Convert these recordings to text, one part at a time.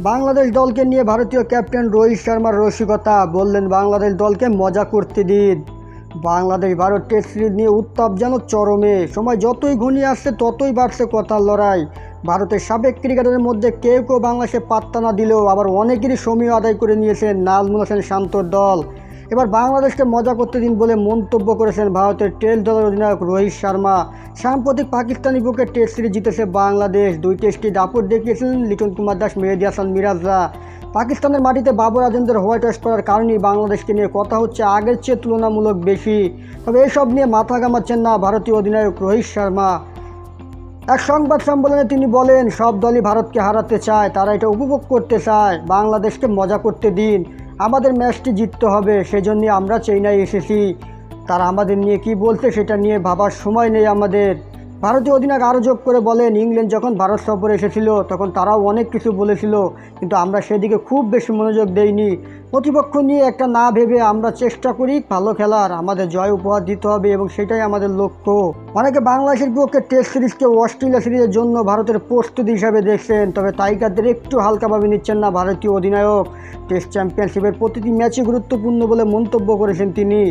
বাংলাদেশ দলকে নিয়ে ভারতীয় ক্যাপ্টেন রোহিত শর্মার রসিকতা, বললেন বাংলাদেশ দলকে মজা করতে দিন। বাংলাদেশ ভারত টেস্ট সিরিজ নিয়ে উত্তাপ যেন চরমে। সময় যতই ঘনিয়ে আসছে ততই বাড়ছে কথার লড়াই। ভারতের সাবেক ক্রিকেটারের মধ্যে কেউ কেউ বাংলাদেশে পাত্তা না দিলেও আবার অনেকেরই সমীহ আদায় করে নিয়েছেন নাজমুল হোসেন শান্তর দল। এবার বাংলাদেশকে মজা করতে দিন বলে মন্তব্য করেছেন ভারতের টেস্ট দলের অধিনায়ক রোহিত শর্মা। সাম্প্রতিক পাকিস্তানি বুকে টেস্ট সিরিজ জিতেছে বাংলাদেশ। 2 টেস্টে দাপট দেখিয়েছিলেন লিটন কুমার দাস, মেহেদী হাসান মিরাজরা। পাকিস্তানের মাটিতে বাবর আজমদের হোয়াইট ওয়াশ করার কারণেই বাংলাদেশকে নিয়ে কথা হচ্ছে আগের চেয়ে তুলনামূলক বেশি। তবে এসব নিয়ে মাথা ঘামাচ্ছেন না ভারতীয় অধিনায়ক রোহিত শর্মা। এক সংবাদ সম্মেলনে তিনি বলেন, সব দলই ভারতকে হারাতে চায়, তারা এটা উপভোগ করতে চায়। বাংলাদেশকে মজা করতে দিন, আমাদের ম্যাচটি জিততে হবে, সেজন্যই আমরা চেন্নাই এসেছি। তারা আমাদের নিয়ে কি বলছে সেটা নিয়ে ভাবার সময় নেই আমাদের। ভারতীয় অধিনায়ক আরও যোগ করে বলেন, ইংল্যান্ড যখন ভারত সফরে এসেছিল তখন তারাও অনেক কিছু বলেছিল, কিন্তু আমরা সেদিকে খুব বেশি মনোযোগ দেইনি। প্রতিপক্ষ নিয়ে একটা না ভেবে আমরা চেষ্টা করি ভালো খেলার, আমাদের জয় উপহার দিতে হবে এবং সেটাই আমাদের লক্ষ্য। অনেকে বাংলাদেশের বিপক্ষে টেস্ট সিরিজকে অস্ট্রেলিয়া সিরিজের জন্য ভারতের প্রস্তুতি হিসাবে দেখছেন, তবে টাইগারদের একটু হালকাভাবে নিচ্ছেন না ভারতীয় অধিনায়ক। টেস্ট চ্যাম্পিয়নশিপের প্রতিটি ম্যাচই গুরুত্বপূর্ণ বলে মন্তব্য করেছেন তিনি।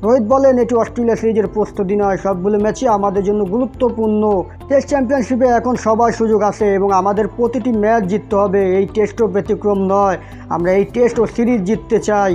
রোহিত বলেন, এটি অস্ট্রেলিয়া সিরিজের প্রস্তুতি নয়, সবগুলো ম্যাচই আমাদের জন্য গুরুত্বপূর্ণ। টেস্ট চ্যাম্পিয়নশিপে এখন সবার সুযোগ আছে এবং আমাদের প্রতিটি ম্যাচ জিততে হবে। এই টেস্টও ব্যতিক্রম নয়, আমরা এই টেস্ট ও সিরিজ জিততে চাই।